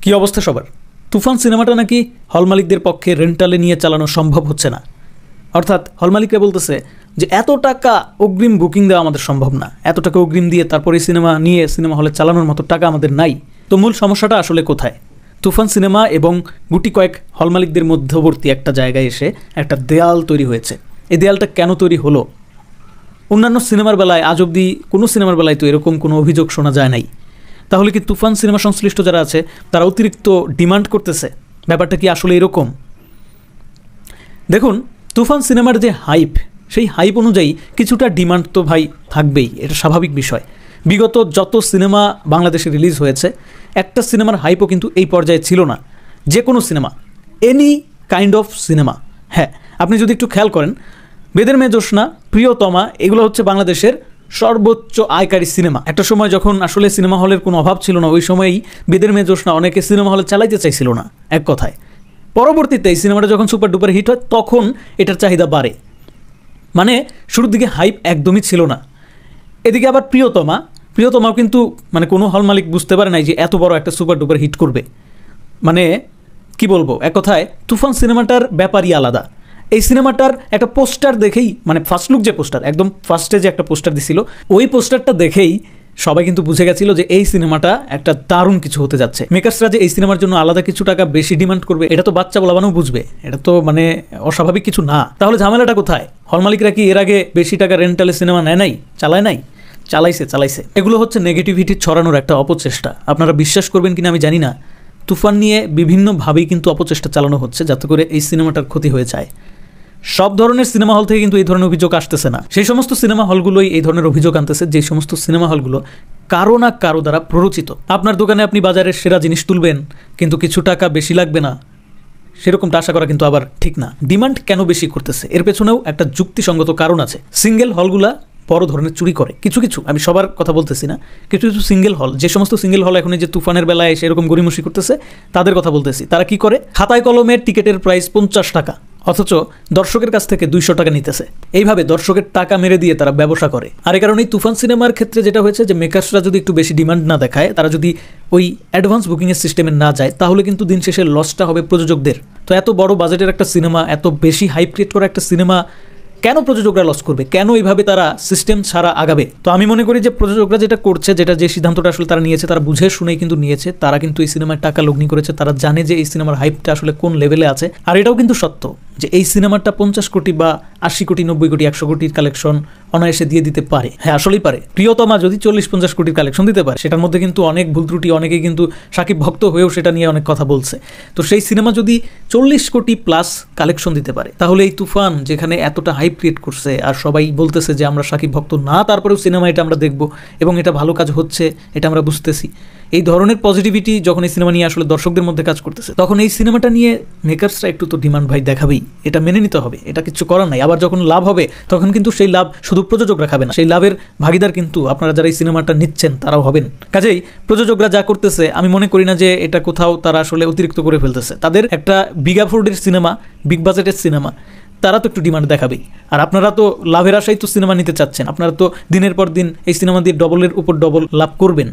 কি অবস্থা সবার? তুফান সিনেমাটা নাকি হল মালিকদের পক্ষে রেন্টালে নিয়ে চালানো সম্ভব হচ্ছে না। অর্থাৎ হল মালিকরা বলতেছে যে এত টাকা অগ্রিম বুকিং দেওয়া আমাদের সম্ভব না, এত টাকা অগ্রিম দিয়ে তারপরে সিনেমা নিয়ে সিনেমা হলে চালানোর মতো টাকা আমাদের নাই। তো মূল সমস্যাটা আসলে কোথায়? তুফান সিনেমা এবং গুটি কয়েক হল মালিকদের মধ্যবর্তী একটা জায়গায় এসে একটা দেয়াল তৈরি হয়েছে। এই দেয়ালটা কেন তৈরি হলো? অন্যান্য সিনেমার বেলায় আজ অবধি কোনো সিনেমার বেলায় তো এরকম কোনো অভিযোগ শোনা যায় নাই। তাহলে কি তুফান সিনেমা সংশ্লিষ্ট যারা আছে তারা অতিরিক্ত ডিমান্ড করতেছে? ব্যাপারটা কি আসলে এরকম? দেখুন, তুফান সিনেমার যে হাইপ, সেই হাইপ অনুযায়ী কিছুটা ডিমান্ড তো ভাই থাকবেই, এটা স্বাভাবিক বিষয়। বিগত যত সিনেমা বাংলাদেশে রিলিজ হয়েছে, একটা সিনেমার হাইপও কিন্তু এই পর্যায়ে ছিল না। যে কোনো cinema, any kind of cinema. হ্যাঁ, আপনি যদি একটু খেয়াল করেন, বেদের মেয়ে জ্যোৎস্না, প্রিয়তমা, এগুলো হচ্ছে বাংলাদেশের সর্বোচ্চ আয়কারী সিনেমা। একটা সময় যখন আসলে সিনেমা হলের কোনো অভাব ছিল না, ওই সময়ই বেদের মেয়ে জ্যোৎস্না অনেকে সিনেমা হলে চালাইতে চাইছিল না, এক কথায়। পরবর্তীতে এই সিনেমাটা যখন সুপার ডুপার হিট হয়, তখন এটার চাহিদা বাড়ে। মানে শুরুর দিকে হাইপ একদমই ছিল না। এদিকে আবার প্রিয়তমাও কিন্তু মানে কোনো হল মালিক বুঝতে পারে নাই যে এত বড় একটা সুপার ডুপার হিট করবে। মানে কি বলবো, এক কথায় তুফান সিনেমাটার ব্যাপারই আলাদা। এই সিনেমাটার একটা পোস্টার দেখেই, মানে ফার্স্ট লুক যে পোস্টার, একদম ফার্স্টে যে একটা পোস্টার দিছিল, ওই পোস্টারটা দেখেই সবাই কিন্তু বুঝে গেছিল যে এই সিনেমাটা একটা দারুণ কিছু হতে যাচ্ছে। মেকার্সরা যে এই সিনেমার জন্য আলাদা কিছু টাকা বেশি ডিমান্ড করবে, এটা তো বাচ্চা বলাবানও বুঝবে, এটা তো মানে অস্বাভাবিক কিছু না। তাহলে ঝামেলাটা কোথায়? হল মালিকরা কি এর আগে বেশি টাকা রেন্টালে সিনেমা নেয় নাই? চালায় নাই? চালাইছে। এগুলো হচ্ছে নেগেটিভিটি ছড়ানোর একটা অপচেষ্টা। আপনারা বিশ্বাস করবেন কিনা আমি জানি না, তুফান নিয়ে বিভিন্নভাবেই কিন্তু অপচেষ্টা চালানো হচ্ছে যাতে করে এই সিনেমাটার ক্ষতি হয়ে যায়। সব ধরনের সিনেমা হল থেকে কিন্তু এই ধরনের অভিযোগ আসতেছে না। সেই সমস্ত সিনেমা হলগুলোই এই ধরনের অভিযোগ আনতেছে, যে সমস্ত সিনেমা হলগুলো কারো না কারো দ্বারা প্ররোচিত। আপনার দোকানে আপনি বাজারের সেরা জিনিস তুলবেন, কিন্তু কিছু টাকা বেশি লাগবে না, সেরকমটা আশা করা কিন্তু আবার ঠিক না। ডিমান্ড কেন বেশি করতেছে, এর পেছনেও একটা যুক্তিসঙ্গত কারণ আছে। সিঙ্গেল হলগুলা বড় ধরনের চুরি করে কিছু, আমি সবার কথা বলতেছি না, কিছু সিঙ্গেল হল, যে সমস্ত সিঙ্গেল হল এখন যে তুফানের বেলায় এসে এরকম গড়িমসি করতেছে, তাদের কথা বলতেছি। তারা কি করে? খাতায় কলমে টিকিটের প্রাইস 50 টাকা, অথচ দর্শকের কাছ থেকে 200 টাকা নিতেছে। এইভাবে দর্শকের টাকা মেরে দিয়ে তারা ব্যবসা করে। আর এই কারণেই তুফান সিনেমার ক্ষেত্রে যেটা হয়েছে, যে মেকার্সরা যদি একটু বেশি ডিমান্ড না দেখায়, তারা যদি ওই অ্যাডভান্স বুকিংয়ের সিস্টেমে না যায়, তাহলে কিন্তু দিন শেষে লসটা হবে প্রযোজকদের। তো এত বড় বাজেটের একটা সিনেমা, এত বেশি হাইপ ক্রিয়েট করা একটা সিনেমা কেন প্রযোজকরা লস করবে? কেন এইভাবে তারা সিস্টেম ছাড়া আগাবে? তো আমি মনে করি যে প্রযোজকরা যেটা করছে, যে সিদ্ধান্তটা আসলে তারা নিয়েছে, তারা বুঝে শুনেই কিন্তু নিয়েছে। তারা কিন্তু এই সিনেমায় টাকা লগ্নি করেছে, তারা জানে যে এই সিনেমার হাইপটা আসলে কোন লেভেলে আছে। আর এটাও কিন্তু সত্য যে এই সিনেমাটা 50 কোটি বা 80 কোটি, 90 কোটি, 100 কোটির কালেকশন অনায়াসে দিয়ে দিতে পারে। হ্যাঁ, আসলেই পারে। প্রিয়তমা যদি 40-50 কোটির কালেকশন দিতে পারে, সেটার মধ্যে কিন্তু অনেক ভুল ত্রুটি, অনেকেই কিন্তু সাকিব ভক্ত হয়েও সেটা নিয়ে অনেক কথা বলছে। তো সেই সিনেমা যদি 40 কোটি প্লাস কালেকশন দিতে পারে, তাহলে এই তুফান যেখানে এতটা হাইপ ক্রিয়েট করছে, আর সবাই বলতেছে যে আমরা সাকিব ভক্ত না, তারপরেও সিনেমা এটা আমরা দেখবো এবং এটা ভালো কাজ হচ্ছে, এটা আমরা বুঝতেছি। এই ধরনের পজিটিভিটি যখন এই সিনেমা নিয়ে আসলে দর্শকদের মধ্যে কাজ করতেছে, তখন এই সিনেমাটা নিয়ে মেকার্সরা একটু তো ডিমান্ড ভাই দেখাবেই, এটা মেনে নিতে হবে, এটা কিছু করার নাই। আবার যখন লাভ হবে, তখন কিন্তু সেই লাভ শুধু প্রযোজকরা খাবে না, সেই লাভের ভাগিদার কিন্তু আপনারা যারা এই সিনেমাটা নিচ্ছেন তারাও হবেন। কাজেই প্রযোজকরা যা করতেছে, আমি মনে করি না যে এটা কোথাও তারা আসলে অতিরিক্ত করে ফেলতেছে। তাদের একটা বিগ অ্যাফোর্ডের সিনেমা, বিগ বাজেটের সিনেমা, তারা তো একটু ডিমান্ড দেখাবেই। আর আপনারা তো লাভের আশাই তো সিনেমা নিতে চাচ্ছেন, আপনারা তো দিনের পর দিন এই সিনেমা দিয়ে ডবলের উপর ডবল লাভ করবেন।